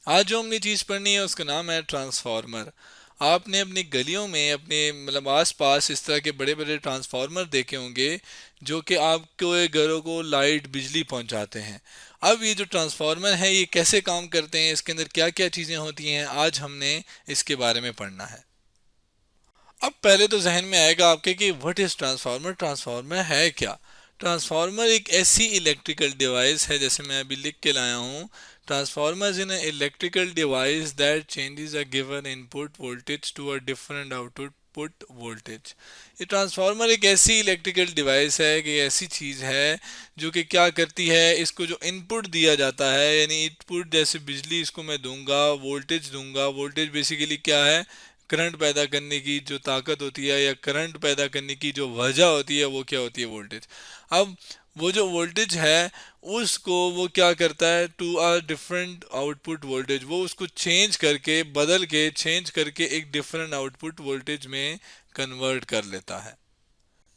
आज जो हमने चीज़ पढ़नी है उसका नाम है ट्रांसफार्मर। आपने अपनी गलियों में अपने मतलब आस पास इस तरह के बड़े बड़े ट्रांसफार्मर देखे होंगे जो कि आपके घरों को लाइट बिजली पहुंचाते हैं। अब ये जो ट्रांसफार्मर है ये कैसे काम करते हैं, इसके अंदर क्या क्या चीज़ें होती हैं, आज हमने इसके बारे में पढ़ना है। अब पहले तो जहन में आएगा आपके कि व्हाट इज ट्रांसफार्मर, ट्रांसफार्मर है क्या। ट्रांसफार्मर एक ऐसी इलेक्ट्रिकल डिवाइस है, जैसे मैं अभी लिख के लाया हूँ, transformer in electrical device that changes a given input voltage to a different output voltage. ये ट्रांसफार्मर एक ऐसी इलेक्ट्रिकल डिवाइस है कि ऐसी चीज़ है जो कि क्या करती है, इसको जो इनपुट दिया जाता है, यानी इनपुट जैसे बिजली इसको मैं दूंगा, वोल्टेज दूंगा, वोल्टेज बेसिकली क्या है, करंट पैदा करने की जो ताकत होती है या करंट पैदा करने की जो वजह होती है वो क्या होती है, वोल्टेज। अब वो जो वोल्टेज है उसको वो क्या करता है, to a different output voltage, वो उसको चेंज करके बदल के चेंज करके एक डिफरेंट आउटपुट वोल्टेज में कन्वर्ट कर लेता है।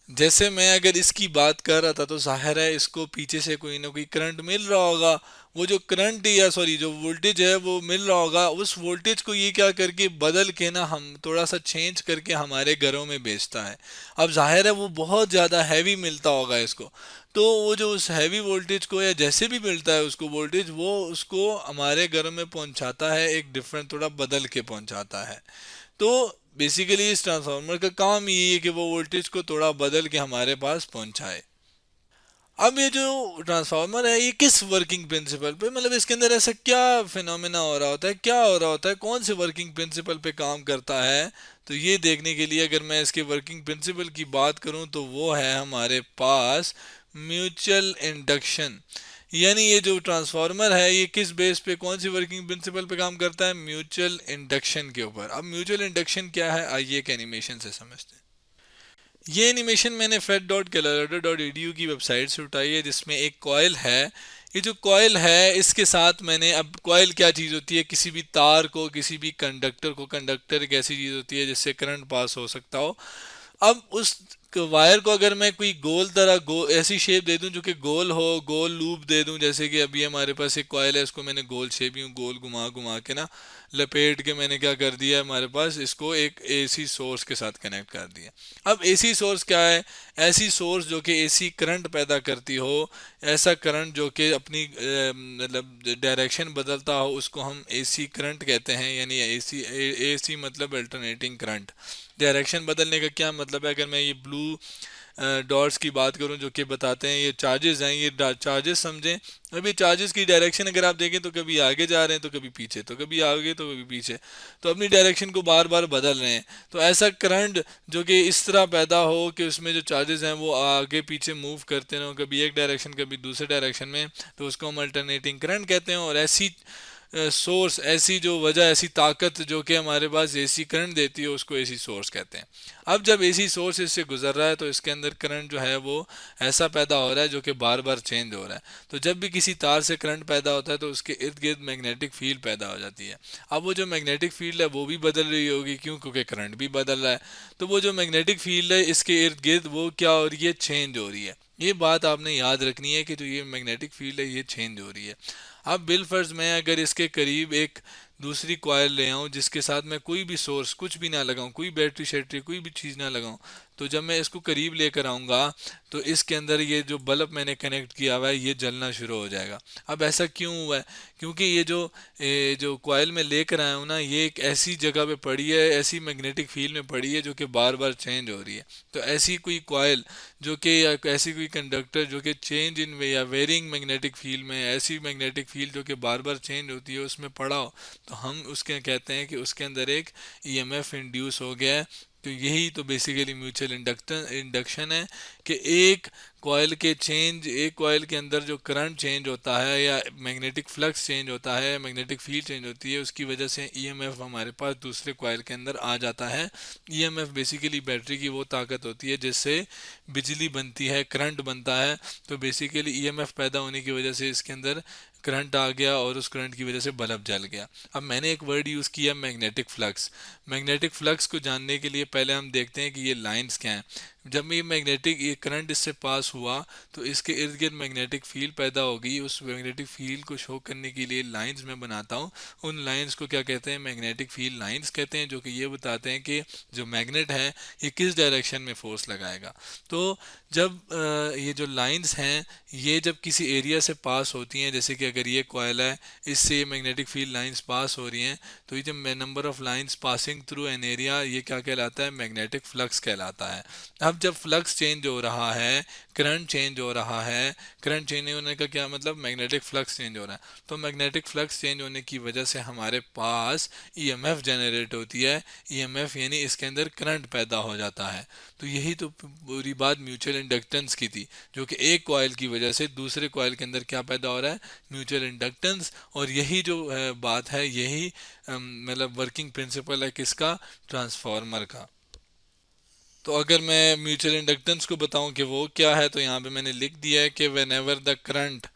जैसे मैं अगर इसकी बात कर रहा था तो जाहिर है इसको पीछे से कोई ना कोई करंट मिल रहा होगा। वो जो करंट या सॉरी जो वोल्टेज है वो मिल रहा होगा, उस वोल्टेज को ये क्या करके बदल के ना हम थोड़ा सा चेंज करके हमारे घरों में बेचता है। अब जाहिर है वो बहुत ज़्यादा हैवी मिलता होगा इसको, तो वो जो उस हैवी वोल्टेज को या जैसे भी मिलता है उसको वोल्टेज, वो उसको हमारे घरों में पहुंचाता है, एक डिफरेंट थोड़ा बदल के पहुंचाता है। तो बेसिकली इस ट्रांसफार्मर का काम ये है कि वो वोल्टेज को थोड़ा बदल के हमारे पास पहुंचाए। अब ये जो ट्रांसफार्मर है ये किस वर्किंग प्रिंसिपल पे, मतलब इसके अंदर ऐसा क्या फिनोमेना हो रहा होता है, क्या हो रहा होता है, कौन से वर्किंग प्रिंसिपल पे काम करता है। तो ये देखने के लिए अगर मैं इसके वर्किंग प्रिंसिपल की बात करूं तो वो है हमारे पास म्यूचुअल इंडक्शन। यानी ये जो ट्रांसफार्मर है ये किस बेस पे, कौन सी वर्किंग प्रिंसिपल पे काम करता है, म्यूचुअल इंडक्शन के ऊपर। अब म्यूचुअल इंडक्शन क्या है, आइए एक एनिमेशन से समझते हैं। ये एनिमेशन मैंने fed.colorado.edu की वेबसाइट से उठाई है, जिसमें एक कॉयल है। ये जो कॉयल है इसके साथ मैंने, अब कॉयल क्या चीज़ होती है, किसी भी तार को, किसी भी कंडक्टर को, कंडक्टर एक ऐसी चीज़ होती है जिससे करंट पास हो सकता हो। अब उस वायर को अगर मैं कोई गोल तरह ऐसी शेप दे दूं जो कि गोल हो, गोल लूप दे दूं, जैसे कि अभी हमारे पास एक कॉयल है, इसको मैंने गोल शेप यूं गोल घुमा घुमा के ना लपेट के मैंने क्या कर दिया है, हमारे पास इसको एक एसी सोर्स के साथ कनेक्ट कर दिया। अब एसी सोर्स क्या है, ऐसी सोर्स जो कि एसी करंट पैदा करती हो, ऐसा करंट जो कि अपनी मतलब डायरेक्शन बदलता हो, उसको हम एसी करंट कहते हैं। यानी एसी एसी मतलब अल्टरनेटिंग करंट। डायरेक्शन बदलने का क्या मतलब है, अगर मैं ये ब्लू डॉट्स की बात करूं जो कि बताते हैं ये चार्जेस हैं, ये चार्जेस समझें। अभी चार्जेस की डायरेक्शन अगर आप देखें तो कभी आगे जा रहे हैं तो कभी पीछे, तो कभी आगे तो कभी पीछे, तो अपनी डायरेक्शन को बार बार बदल रहे हैं। तो ऐसा करंट जो कि इस तरह पैदा हो कि उसमें जो चार्जेस हैं वो आगे पीछे मूव करते रहो, कभी एक डायरेक्शन कभी दूसरे डायरेक्शन में, तो उसको हम अल्टरनेटिंग करंट कहते हैं। और ऐसी सोर्स, ऐसी जो वजह, ऐसी ताकत जो कि हमारे पास एसी करंट देती है उसको एसी सोर्स कहते हैं। अब जब एसी सोर्स इससे गुजर रहा है तो इसके अंदर करंट जो है वो ऐसा पैदा हो रहा है जो कि बार बार चेंज हो रहा है। तो जब भी किसी तार से करंट पैदा होता है तो उसके इर्द गिर्द मैग्नेटिक फील्ड पैदा हो जाती है। अब वो जो मैग्नेटिक फील्ड है वो भी बदल रही होगी, क्यों, क्योंकि करंट भी बदल रहा है। तो वो जो मैग्नेटिक फील्ड है इसके इर्द गिर्द वो क्या हो रही है, चेंज हो रही है। ये बात आपने याद रखनी है कि जो ये मैग्नेटिक फील्ड है ये चेंज हो रही है। अब बिल फर्ज मैं अगर इसके करीब एक दूसरी कॉयल ले आऊं जिसके साथ मैं कोई भी सोर्स कुछ भी ना लगाऊं, कोई बैटरी शैटरी कोई भी चीज़ ना लगाऊं, तो जब मैं इसको करीब लेकर आऊंगा तो इसके अंदर ये जो बल्ब मैंने कनेक्ट किया हुआ है ये जलना शुरू हो जाएगा। अब ऐसा क्यों हुआ है, क्योंकि ये जो कॉयल में लेकर आया हूँ ना ये एक ऐसी जगह पे पड़ी है, ऐसी मैग्नेटिक फील्ड में पड़ी है जो कि बार बार चेंज हो रही है। तो ऐसी कोई कॉयल जो कि, या ऐसी कोई कंडक्टर जो कि चेंज इन या वेरिंग मैग्नेटिक फील्ड में, ऐसी मैग्नेटिक फील्ड जो कि बार बार चेंज होती है उसमें पड़ा हो, तो हम उसके कहते हैं कि उसके अंदर एक ईएमएफ इंड्यूस हो गया है। तो यही तो बेसिकली म्यूचुअल इंडक्शन है कि एक कॉयल के अंदर जो करंट चेंज होता है या मैग्नेटिक फ्लक्स चेंज होता है, मैग्नेटिक फील्ड चेंज होती है, उसकी वजह से ईएमएफ हमारे पास दूसरे कॉयल के अंदर आ जाता है। ईएमएफ बेसिकली बैटरी की वो ताकत होती है जिससे बिजली बनती है, करंट बनता है। तो बेसिकली ईएमएफ पैदा होने की वजह से इसके अंदर करंट आ गया और उस करंट की वजह से बल्ब जल गया। अब मैंने एक वर्ड यूज़ किया मैग्नेटिक फ्लक्स। मैग्नेटिक फ्लक्स को जानने के लिए पहले हम देखते हैं कि ये लाइंस क्या हैं। जब ये मैग्नेटिक ये करंट इससे पास हुआ तो इसके इर्द गिर्द मैग्नेटिक फील्ड पैदा होगी। उस मैग्नेटिक फील्ड को शो करने के लिए लाइंस मैं बनाता हूँ। उन लाइंस को क्या कहते हैं? मैग्नेटिक फील्ड लाइंस कहते हैं, जो कि ये बताते हैं कि जो मैग्नेट है ये किस डायरेक्शन में फोर्स लगाएगा। तो जब ये जो लाइंस हैं ये जब किसी एरिया से पास होती हैं, जैसे कि अगर ये कॉइल है, इससे मैग्नेटिक फील्ड लाइंस पास हो रही हैं, तो ये जब number of lines passing through an area, ये क्या कहलाता है? मैग्नेटिक फ्लक्स कहलाता है। अब जब फ्लक्स चेंज हो रहा है, करंट चेंज हो रहा है, करंट चेंज होने का क्या मतलब? मैग्नेटिक फ्लक्स चेंज हो रहा है। तो मैग्नेटिक फ्लक्स चेंज होने की वजह से हमारे पास ईएमएफ जनरेट होती है। ईएमएफ यानी इसके अंदर करंट पैदा हो जाता है। तो यही तो पूरी बात म्यूचुअल इंडक्टेंस की थी, जो कि एक कॉइल की वजह से दूसरे कॉइल के अंदर क्या पैदा हो रहा है? Mutual inductance. और यही जो बात है, यही मतलब वर्किंग प्रिंसिपल है किसका? ट्रांसफार्मर का। तो अगर मैं म्यूचुअल इंडक्टेंस को बताऊं कि वो क्या है, तो यहाँ पे मैंने लिख दिया है कि whenever the current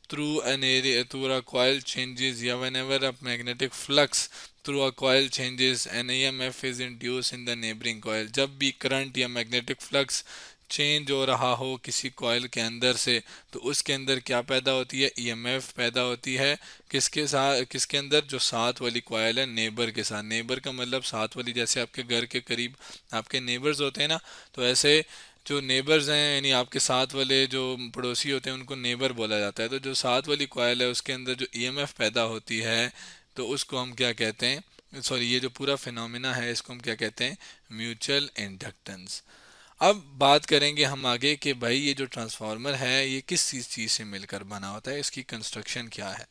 through an area through a coil changes, या whenever a magnetic flux through a coil changes an EMF is induce in the neighbouring coil. जब भी करंट या मैग्नेटिक फ्लक्स चेंज हो रहा हो किसी coil के अंदर से, तो उसके अंदर क्या पैदा होती है? ईएमएफ पैदा होती है। किसके साथ? किसके अंदर? जो साथ वाली कॉइल है, नेबर के साथ। नेबर का मतलब साथ वाली, जैसे आपके घर के करीब आपके नेबर्स होते हैं ना, तो ऐसे जो नेबर्स हैं यानी आपके साथ वाले जो पड़ोसी होते हैं उनको नेबर बोला जाता है। तो जो साथ वाली कॉइल है उसके अंदर जो ईएमएफ पैदा होती है, तो उसको हम क्या कहते हैं? सॉरी, ये जो पूरा फिनोमिना है इसको हम क्या कहते हैं? Mutual inductance. अब बात करेंगे हम आगे कि भाई ये जो ट्रांसफार्मर है ये किस चीज़ से मिलकर बना होता है, इसकी कंस्ट्रक्शन क्या है।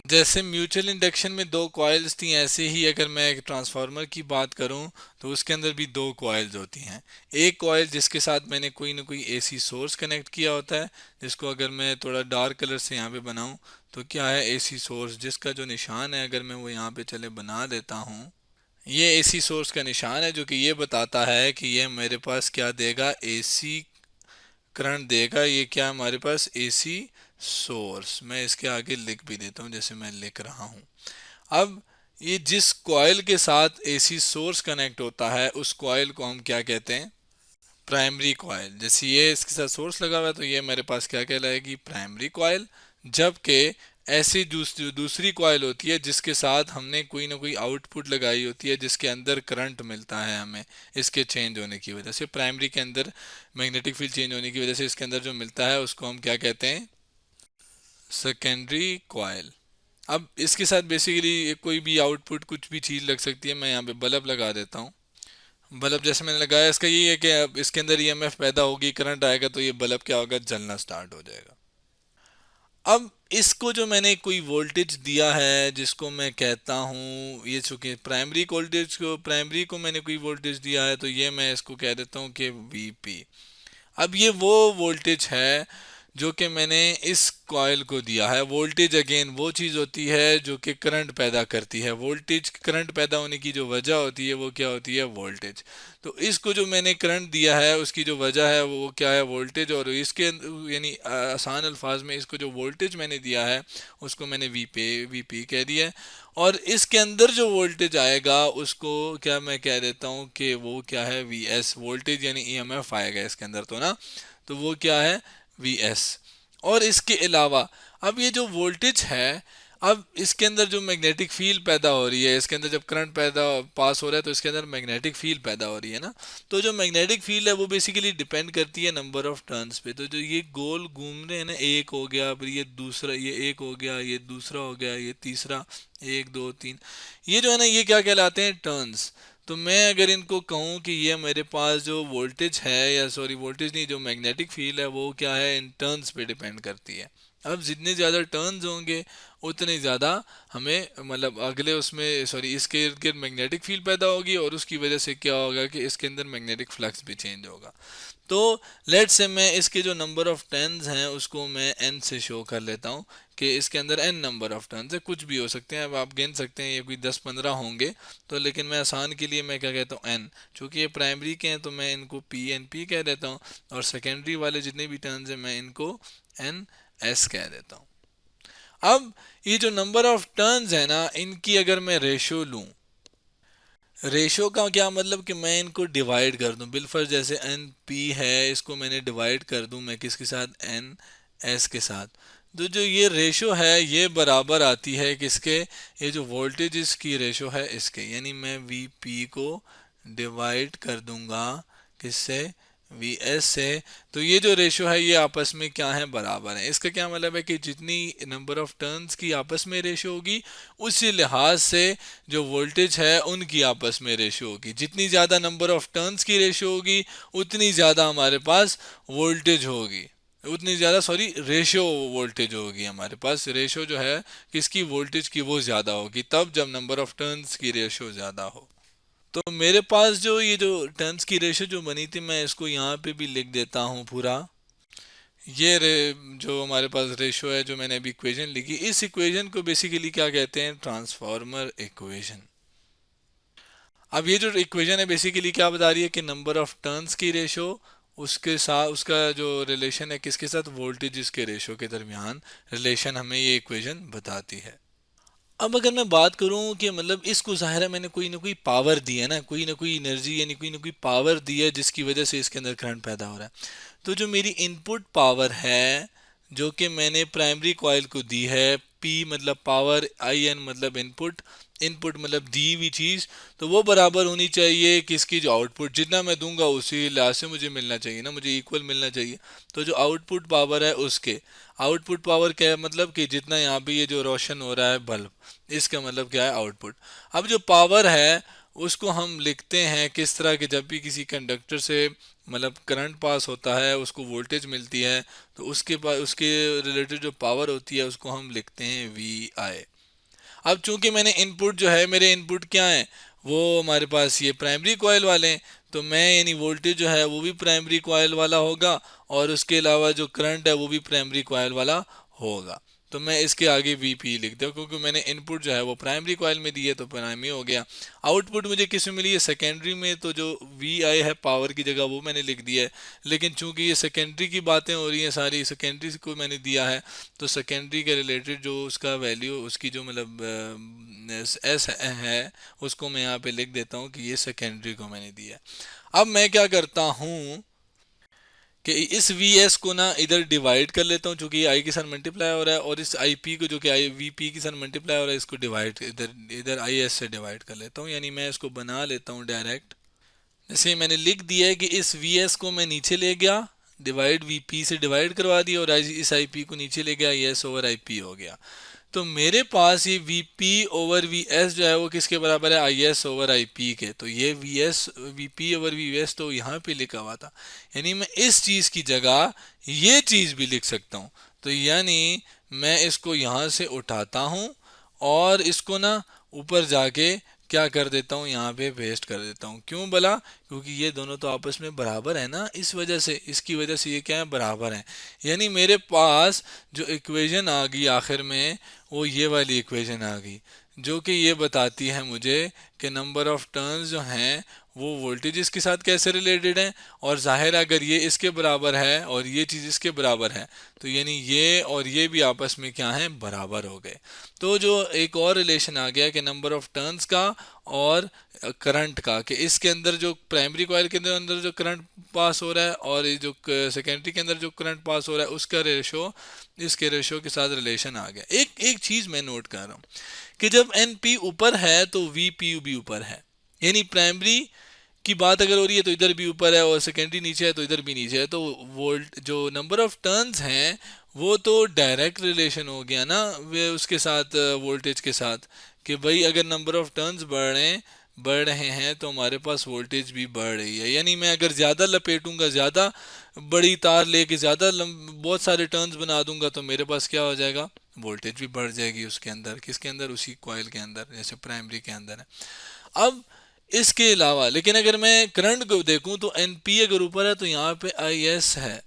जैसे म्यूचुअल इंडक्शन में दो कॉइल्स थी, ऐसे ही अगर मैं एक ट्रांसफार्मर की बात करूं तो उसके अंदर भी दो कॉइल्स होती हैं। एक कॉइल जिसके साथ मैंने कोई ना कोई एसी सोर्स कनेक्ट किया होता है, जिसको अगर मैं थोड़ा डार्क कलर से यहाँ पे बनाऊं तो क्या है? एसी सोर्स, जिसका जो निशान है अगर मैं वो यहाँ पे चले बना देता हूँ, ये एसी सोर्स का निशान है, जो कि ये बताता है कि ये मेरे पास क्या देगा? एसी करंट देगा। ये क्या हमारे पास? AC source. मैं इसके आगे लिख भी देता हूँ जैसे मैं लिख रहा हूँ। अब ये जिस कॉइल के साथ एसी सोर्स कनेक्ट होता है उस कॉइल को हम क्या कहते हैं? Primary coil. जैसे ये इसके साथ सोर्स लगा हुआ है तो ये मेरे पास क्या कहलाएगी? Primary coil. जबकि ऐसी दूसरी कॉइल होती है जिसके साथ हमने कोई ना कोई आउटपुट लगाई होती है, जिसके अंदर करंट मिलता है हमें इसके चेंज होने की वजह से। प्राइमरी के अंदर मैग्नेटिक फील्ड चेंज होने की वजह से इसके अंदर जो मिलता है उसको हम क्या कहते हैं? Secondary coil. अब इसके साथ बेसिकली कोई भी आउटपुट कुछ भी चीज़ लग सकती है। मैं यहाँ पे बल्ब लगा देता हूँ। बल्ब जैसे मैंने लगाया, इसका ये है कि अब इसके अंदर ईएमएफ पैदा होगी, करंट आएगा, तो ये बल्ब क्या होगा? जलना स्टार्ट हो जाएगा। अब इसको जो मैंने कोई वोल्टेज दिया है जिसको मैं कहता हूँ, ये चूंकि प्राइमरी को मैंने कोई वोल्टेज दिया है, तो ये मैं इसको कह देता हूँ कि वीपी। अब ये वो वोल्टेज है जो कि मैंने इस कॉइल को दिया है। वोल्टेज अगेन वो चीज़ होती है जो कि करंट पैदा करती है। वोल्टेज, करंट पैदा होने की जो वजह होती है वो क्या होती है? वोल्टेज। तो इसको जो मैंने करंट दिया है उसकी जो वजह है वो क्या है? वोल्टेज। और इसके यानी आसान अल्फाज में इसको जो वोल्टेज मैंने दिया है उसको मैंने वीपी कह दिया है। और इसके अंदर जो वोल्टेज आएगा उसको क्या मैं कह देता हूँ कि वो क्या है? वीएस। वोल्टेज यानी ईएमएफ आएगा इसके अंदर, तो ना, तो वो क्या है? वीएस। और इसके अलावा अब ये जो वोल्टेज है, अब इसके अंदर जो मैग्नेटिक फील्ड पैदा हो रही है, इसके अंदर जब करंट पैदा पास हो रहा है तो इसके अंदर मैग्नेटिक फील्ड पैदा हो रही है ना। तो जो मैग्नेटिक फील्ड है वो बेसिकली डिपेंड करती है नंबर ऑफ टर्न्स पे। तो जो ये गोल घूम रहे हैं ना, एक हो गया, फिर ये दूसरा, ये एक हो गया, ये दूसरा हो गया, ये तीसरा, एक दो तीन, ये जो है ना ये क्या कहलाते हैं? टर्न्स। तो मैं अगर इनको कहूँ कि ये मेरे पास जो वोल्टेज है, या सॉरी वोल्टेज नहीं, जो मैग्नेटिक फील्ड है वो क्या है? इन टर्न्स पे डिपेंड करती है। अब जितने ज़्यादा टर्न्स होंगे उतने ज़्यादा हमें मतलब अगले उसमें सॉरी इसके इर्द गिर्द मैग्नेटिक फील्ड पैदा होगी, और उसकी वजह से क्या होगा कि इसके अंदर मैग्नेटिक फ्लक्स भी चेंज होगा। तो लेट से मैं इसके जो नंबर ऑफ टर्न्स हैं उसको मैं एन से शो कर लेता हूँ कि इसके अंदर एन नंबर ऑफ टर्न्स है। कुछ भी हो सकते हैं, अब आप गिन सकते हैं, ये कोई 10-15 होंगे। तो लेकिन मैं आसान के लिए मैं क्या कहता हूँ? एन। चूँकि ये प्राइमरी के हैं तो मैं इनको पी एन पी कह देता हूँ, और सेकेंडरी वाले जितने भी टर्न्स हैं मैं इनको एन एस कह देता हूँ। अब ये जो नंबर ऑफ टर्न्स है ना, इनकी अगर मैं रेशो लूँ, रेशो का क्या मतलब कि मैं इनको डिवाइड कर दूं, बिलफर्ज जैसे एन पी है, इसको मैंने डिवाइड कर दूं मैं किसके साथ, एन एस के साथ। तो जो ये रेशो है ये बराबर आती है किसके, ये जो वोल्टेज इसकी रेशो है इसके, यानी मैं वी पी को डिवाइड कर दूंगा किससे, वी एस से। तो ये जो रेशो है ये आपस में क्या है, बराबर है। इसका क्या मतलब है कि जितनी नंबर ऑफ टर्न्स की आपस में रेशो होगी, उसी लिहाज से जो वोल्टेज है उनकी आपस में रेशो होगी। जितनी ज़्यादा नंबर ऑफ टर्न्स की रेशो होगी, उतनी ज़्यादा हमारे पास वोल्टेज होगी, उतनी ज़्यादा सॉरी रेशियो वोल्टेज होगी हमारे पास। रेशो जो है किसकी, वोल्टेज की, वो ज़्यादा होगी तब जब नंबर ऑफ टर्न्स की रेशो ज़्यादा हो। तो मेरे पास जो ये जो टर्न्स की रेशो जो बनी थी, मैं इसको यहाँ पे भी लिख देता हूँ पूरा। ये जो हमारे पास रेशो है जो मैंने अभी इक्वेशन लिखी, इस इक्वेशन को बेसिकली क्या कहते हैं, ट्रांसफार्मर इक्वेशन। अब ये जो इक्वेशन है बेसिकली क्या बता रही है कि नंबर ऑफ टर्न्स की रेशो उसके साथ उसका जो रिलेशन है किसके साथ, वोल्टेज के रेशो के दरमियान रिलेशन हमें ये इक्वेशन बताती है। अब अगर मैं बात करूं कि मतलब इसको ज़ाहिर है मैंने कोई ना कोई पावर दी है ना, कोई ना कोई एनर्जी यानी कोई ना कोई पावर दी है जिसकी वजह से इसके अंदर करंट पैदा हो रहा है। तो जो मेरी इनपुट पावर है जो कि मैंने प्राइमरी कॉइल को दी है, पी मतलब पावर, आई एन मतलब इनपुट, इनपुट मतलब दी हुई चीज़, तो वो बराबर होनी चाहिए किसकी, जो आउटपुट जितना मैं दूंगा उसी लिहाज से मुझे मिलना चाहिए ना, मुझे इक्वल मिलना चाहिए। तो जो आउटपुट पावर है उसके, आउटपुट पावर क्या है, मतलब कि जितना यहाँ पे ये जो रोशन हो रहा है बल्ब, इसका मतलब क्या है, आउटपुट। अब जो पावर है उसको हम लिखते हैं किस तरह के, जब भी किसी कंडक्टर से मतलब करंट पास होता है उसको वोल्टेज मिलती है, तो उसके पास उसके रिलेटेड जो पावर होती है उसको हम लिखते हैं वी आई। अब चूंकि मैंने इनपुट जो है, मेरे इनपुट क्या है, वो हमारे पास ये प्राइमरी कॉइल वाले हैं, तो मैं यानी वोल्टेज जो है वो भी प्राइमरी कॉइल वाला होगा, और उसके अलावा जो करंट है वो भी प्राइमरी कॉइल वाला होगा। तो मैं इसके आगे वी पी लिख दूँ क्योंकि मैंने इनपुट जो है वो प्राइमरी कॉइल में दी है तो प्राइमरी हो गया। आउटपुट मुझे किस में मिली है, सेकेंडरी में, तो जो वी आई है पावर की जगह वो मैंने लिख दिया है। लेकिन चूंकि ये सेकेंडरी की बातें हो रही हैं सारी, सेकेंडरी को मैंने दिया है, तो सेकेंडरी के रिलेटेड जो उसका वैल्यू, उसकी जो मतलब एस है, उसको मैं यहाँ पे लिख देता हूँ कि ये सेकेंडरी को मैंने दिया है। अब मैं क्या करता हूँ कि इस वी एस को ना इधर डिवाइड कर लेता हूँ, चूंकि आई के साथ मल्टीप्लाई हो रहा है, और इस आई पी को जो कि आई वी पी के साथ मल्टीप्लाई हो रहा है, इसको डिवाइड इधर इधर आई एस से डिवाइड कर लेता हूँ, यानी मैं इसको बना लेता हूँ डायरेक्ट। जैसे मैंने लिख दिया है कि इस वी एस को मैं नीचे ले गया, डिवाइड वी पी से डिवाइड करवा दिया, और इस आई पी को नीचे ले गया, I S over I P हो गया। तो मेरे पास ये V P over V S जो है वो किसके बराबर है, I S over I P के। तो ये V S V P over V S तो यहाँ पे लिखा हुआ था, यानी मैं इस चीज़ की जगह ये चीज़ भी लिख सकता हूँ। तो यानी मैं इसको यहाँ से उठाता हूँ और इसको ना ऊपर जाके क्या कर देता हूँ, यहाँ पे पेस्ट कर देता हूँ। क्यों भला, क्योंकि ये दोनों तो आपस में बराबर है ना, इस वजह से, इसकी वजह से ये क्या है, बराबर है। यानी मेरे पास जो इक्वेशन आ गई आखिर में, वो ये वाली इक्वेशन आ गई जो कि ये बताती है मुझे कि नंबर ऑफ टर्न्स जो हैं वो वोल्टेज के साथ कैसे रिलेटेड हैं। और जाहिर है अगर ये इसके बराबर है और ये चीज़ इसके बराबर है, तो यानी ये और ये भी आपस में क्या है, बराबर हो गए। तो जो एक और रिलेशन आ गया कि नंबर ऑफ टर्न्स का और करंट का, कि इसके अंदर जो प्राइमरी कॉइल के अंदर जो करंट पास हो रहा है और ये जो सेकेंडरी के अंदर जो करंट पास हो रहा है, उसका रेशो इसके रेशो के साथ रिलेशन आ गया। एक एक चीज़ मैं नोट कर रहा हूँ कि जब एन पी ऊपर है तो वी पी भी ऊपर है, यानी प्राइमरी की बात अगर हो रही है तो इधर भी ऊपर है, और सेकेंडरी नीचे है तो इधर भी नीचे है। तो वोल्ट जो नंबर ऑफ टर्न्स हैं वो तो डायरेक्ट रिलेशन हो गया ना वे उसके साथ, वोल्टेज के साथ, कि भाई अगर नंबर ऑफ टर्न्स बढ़ रहे हैं तो हमारे पास वोल्टेज भी बढ़ रही है। यानी मैं अगर ज़्यादा लपेटूंगा, ज़्यादा बड़ी तार लेके ज़्यादा बहुत सारे टर्न्स बना दूंगा, तो मेरे पास क्या हो जाएगा, वोल्टेज भी बढ़ जाएगी उसके अंदर, किसके अंदर, उसी कॉइल के अंदर, जैसे प्राइमरी के अंदर है। अब इसके अलावा लेकिन अगर मैं करंट को देखूं तो एन पी अगर ऊपर है तो यहाँ पे आई एस है,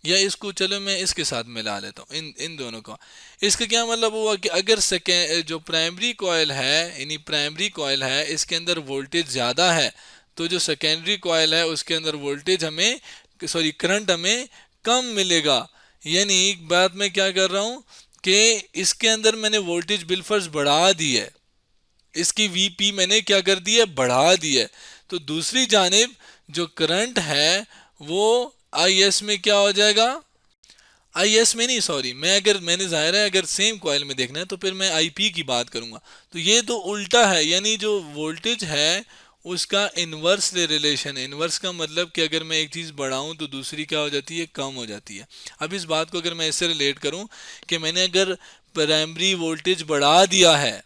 या इसको चलो मैं इसके साथ मिला लेता हूँ, इन इन दोनों का। इसका क्या मतलब हुआ कि अगर सेकेंड जो प्राइमरी कॉइल है, यानी प्राइमरी कॉइल है, इसके अंदर वोल्टेज ज़्यादा है, तो जो सेकेंडरी कॉइल है उसके अंदर वोल्टेज हमें, सॉरी करंट हमें कम मिलेगा। यानी एक बात मैं क्या कर रहा हूँ कि इसके अंदर मैंने वोल्टेज बिलफर्ज बढ़ा दी है, इसकी वीपी मैंने क्या कर दी है, बढ़ा दी है। तो दूसरी जानिब जो करंट है वो आई एस में क्या हो जाएगा, आई एस में नहीं, सॉरी, मैं अगर मैंने जाहिर है अगर सेम कॉइल में देखना है तो फिर मैं आई पी की बात करूंगा। तो ये तो उल्टा है, यानी जो वोल्टेज है उसका इन्वर्स रिलेशन। इन्वर्स का मतलब कि अगर मैं एक चीज़ बढ़ाऊं तो दूसरी क्या हो जाती है, कम हो जाती है। अब इस बात को अगर मैं इससे रिलेट करूं कि मैंने अगर प्राइमरी वोल्टेज बढ़ा दिया है,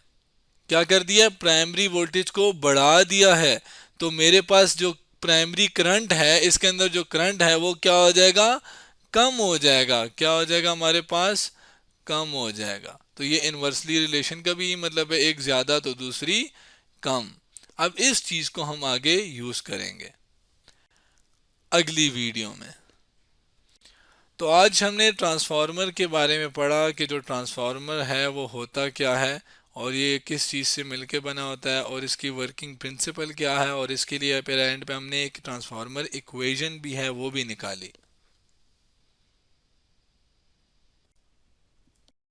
क्या कर दिया, प्राइमरी वोल्टेज को बढ़ा दिया है, तो मेरे पास जो प्राइमरी करंट है, इसके अंदर जो करंट है वो क्या हो जाएगा, कम हो जाएगा। क्या हो जाएगा हमारे पास, कम हो जाएगा। तो ये इन्वर्सली रिलेशन का भी मतलब है, एक ज्यादा तो दूसरी कम। अब इस चीज को हम आगे यूज करेंगे अगली वीडियो में। तो आज हमने ट्रांसफार्मर के बारे में पढ़ा कि जो ट्रांसफार्मर है वो होता क्या है, और ये किस चीज़ से मिलके बना होता है, और इसकी वर्किंग प्रिंसिपल क्या है, और इसके लिए फिर एंड पे हमने एक ट्रांसफार्मर इक्वेशन भी है वो भी निकाली।